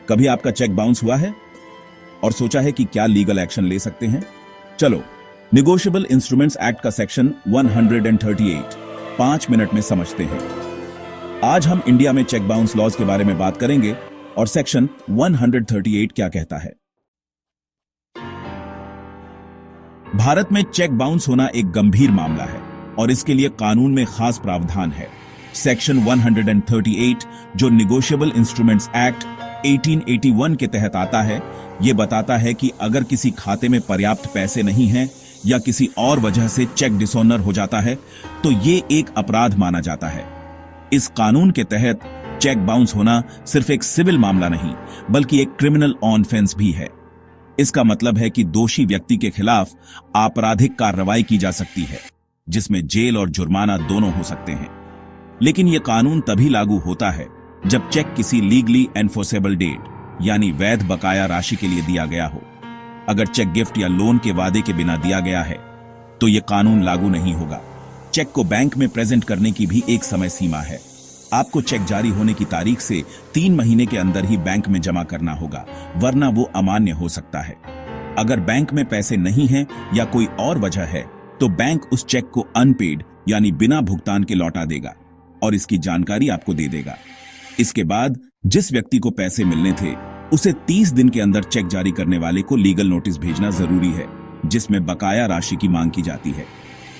कभी आपका cheque bounce हुआ है और सोचा है कि क्या लीगल एक्शन ले सकते हैं? चलो, निगोशिएबल इंस्ट्रूमेंट्स एक्ट का सेक्शन 138 5 मिनट में समझते हैं। आज हम इंडिया में चेक बाउंस लॉज के बारे में बात करेंगे और सेक्शन 138 क्या कहता है। भारत में चेक बाउंस होना एक गंभीर मामला है और इसके लिए कानून में खास प्रावधान है। सेक्शन 138 जो निगोशिएबल इंस्ट्रूमेंट्स एक्ट 1881 के तहत आता है, यह बताता है कि अगर किसी खाते में पर्याप्त पैसे नहीं हैं या किसी और वजह से चेक डिसऑनर हो जाता है तो ये एक अपराध माना जाता है। इस कानून के तहत चेक बाउंस होना सिर्फ एक सिविल मामला नहीं बल्कि एक क्रिमिनल ऑफेंस भी है। इसका मतलब है कि दोषी व्यक्ति के खिलाफ आपराधिक कार्रवाई की जा सकती है जिसमें जेल और जुर्माना दोनों हो सकते हैं। लेकिन यह कानून तभी लागू होता है जब चेक किसी लीगली एनफोर्सेबल डेट यानी वैध बकाया राशि के लिए दिया गया हो। अगर चेक गिफ्ट या लोन के वादे के बिना दिया गया है तो यह कानून लागू नहीं होगा। चेक को बैंक में प्रेजेंट करने की भी एक समय सीमा है। आपको चेक जारी होने की तारीख से 3 महीने के अंदर ही बैंक में जमा करना होगा, वरना वो अमान्य हो सकता है। अगर बैंक में पैसे नहीं हैं या कोई और वजह है तो बैंक उस चेक को अनपेड यानी बिना भुगतान के लौटा देगा और इसकी जानकारी आपको दे देगा। इसके बाद जिस व्यक्ति को पैसे मिलने थे उसे 30 दिन के अंदर चेक जारी करने वाले को लीगल नोटिस भेजना जरूरी है जिसमें बकाया राशि की मांग की जाती है।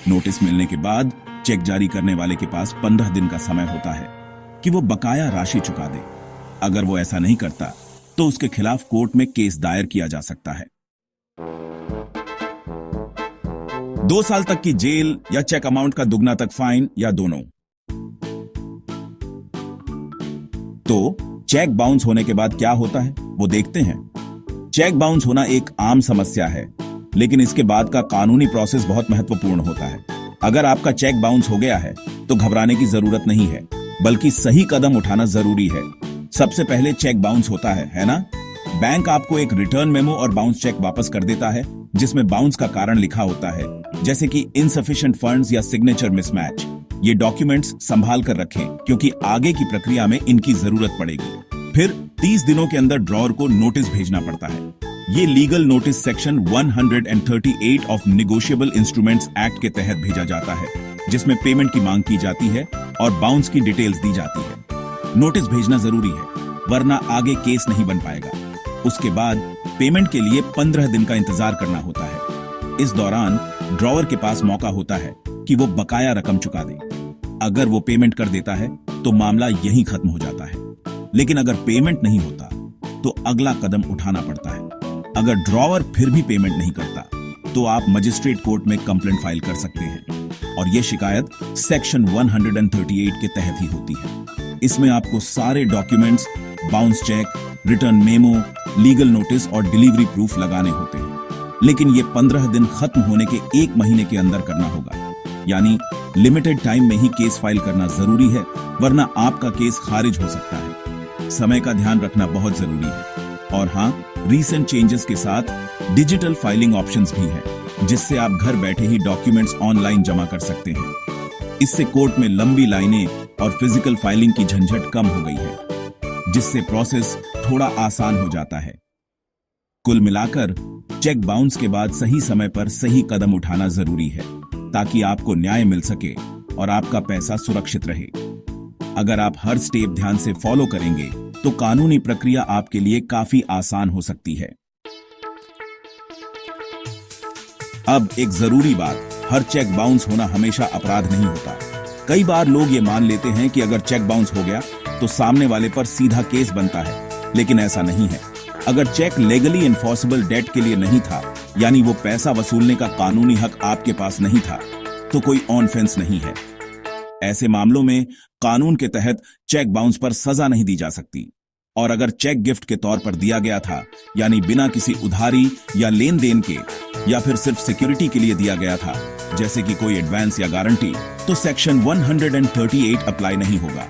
नोटिस मिलने के बाद चेक जारी करने वाले के पास 15 दिन का समय होता है कि वो बकाया राशि चुका दे। अगर वो ऐसा नहीं करता तो उसके खिलाफ कोर्ट में केस दायर किया जा सकता है। 2 साल तक की जेल या चेक अमाउंट का दुगना तक फाइन या दोनों। तो चेक बाउंस होने के बाद क्या होता है वो देखते हैं। चेक बाउंस होना एक आम समस्या है, लेकिन इसके बाद का कानूनी प्रोसेस बहुत महत्वपूर्ण होता है। अगर आपका चेक बाउंस हो गया है तो घबराने की जरूरत नहीं है, बल्कि सही कदम उठाना जरूरी है। सबसे पहले चेक बाउंस होता है ना? बैंक आपको एक रिटर्न मेमो और बाउंस चेक वापस कर देता है जिसमें बाउंस का कारण लिखा होता है, जैसे कि इनसफिशिएंट फंड्स या सिग्नेचर मिसमैच। ये डॉक्यूमेंट्स संभाल कर रखें क्योंकि आगे की प्रक्रिया में इनकी जरूरत पड़ेगी। फिर 30 दिनों के अंदर ड्रॉअर को नोटिस भेजना पड़ता है। ये legal notice section 138 of negotiable instruments act के तहत भेजा जाता है, जिसमें पेमेंट की मांग की जाती है और बाउंस की डिटेल्स दी जाती है। नोटिस भेजना जरूरी है, वरना आगे केस नहीं बन पाएगा। उसके बाद पेमेंट के लिए 15 दिन का इंतजार करना होता है। इस दौरान ड्रॉअर के पास मौका होता है कि वो बकाया रकम चुका दे। अगर वो पेमेंट कर देता है तो मामला यहीं खत्म हो जाता है। लेकिन अगर पेमेंट नहीं होता तो अगला कदम उठाना पड़ता है। अगर ड्रॉअर फिर भी पेमेंट नहीं करता तो आप मजिस्ट्रेट कोर्ट में कंप्लेंट फाइल कर सकते हैं और यह शिकायत सेक्शन 138 के तहत ही होती है। इसमें आपको सारे documents, bounce cheque, return memo, legal notice और डिलीवरी प्रूफ लगाने होते हैं। लेकिन ये 15 दिन खत्म होने के 1 महीने के अंदर करना होगा, यानी लिमिटेड टाइम में ही केस फाइल करना जरूरी है, वरना आपका केस खारिज हो सकता है। समय का ध्यान रखना बहुत जरूरी है। और हाँ, रीसेंट चेंजेस के साथ डिजिटल फाइलिंग ऑप्शंस भी है, जिससे आप घर बैठे ही डॉक्यूमेंट्स ऑनलाइन जमा कर सकते हैं। इससे कोर्ट में लंबी लाइनें और फिजिकल फाइलिंग की झंझट कम हो गई है, जिससे प्रोसेस थोड़ा आसान हो जाता है। कुल मिलाकर चेक बाउंस के बाद सही समय पर सही कदम उठाना जरूरी है ताकि आपको न्याय मिल सके और आपका पैसा सुरक्षित रहे। अगर आप हर स्टेप ध्यान से फॉलो करेंगे तो कानूनी प्रक्रिया आपके लिए काफी आसान हो सकती है। अब एक जरूरी बात, हर चेक बाउंस होना हमेशा अपराध नहीं होता। कई बार लोग ये मान लेते हैं कि अगर चेक बाउंस हो गया तो सामने वाले पर सीधा केस बनता है, लेकिन ऐसा नहीं है। अगर चेक लीगली एनफोर्सेबल डेट के लिए नहीं था, यानी वो पैसा वसूलने का कानूनी हक आपके पास नहीं था, तो कोई ऑफेंस नहीं है। ऐसे मामलों में कानून के तहत चेक बाउंस पर सजा नहीं दी जा सकती। और अगर चेक गिफ्ट के तौर पर दिया गया था, यानी बिना किसी उधारी या लेन देन के, या फिर सिर्फ सिक्योरिटी के लिए दिया गया था, जैसे कि कोई एडवांस या गारंटी, तो सेक्शन 138 अप्लाई नहीं होगा।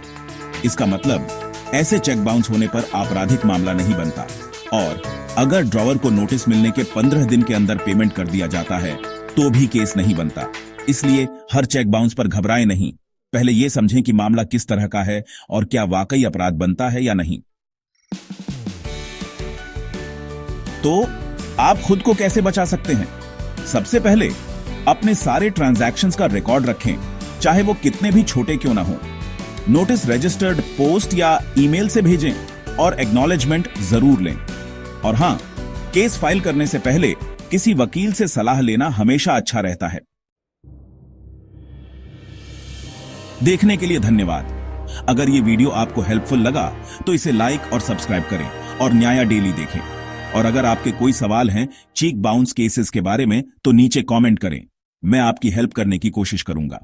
इसका मतलब ऐसे चेक बाउंस होने पर आपराधिक मामला नहीं बनता। और अगर ड्रॉअर को नोटिस मिलने के 15 दिन के अंदर पेमेंट कर दिया जाता है तो भी केस नहीं बनता। इसलिए हर चेक बाउंस पर घबराएं नहीं, पहले यह समझें कि मामला किस तरह का है और क्या वाकई अपराध बनता है या नहीं। तो आप खुद को कैसे बचा सकते हैं? सबसे पहले अपने सारे ट्रांजैक्शंस का रिकॉर्ड रखें, चाहे वो कितने भी छोटे क्यों ना हो। नोटिस रजिस्टर्ड पोस्ट या ईमेल से भेजें और एक्नॉलेजमेंट जरूर लें। और हां, केस फाइल करने से पहले किसी वकील से सलाह लेना हमेशा अच्छा रहता है। देखने के लिए धन्यवाद। अगर ये वीडियो आपको हेल्पफुल लगा तो इसे लाइक और सब्सक्राइब करें और न्याया डेली देखें। और अगर आपके कोई सवाल हैं चीक बाउंस केसेस के बारे में तो नीचे कमेंट करें, मैं आपकी हेल्प करने की कोशिश करूंगा।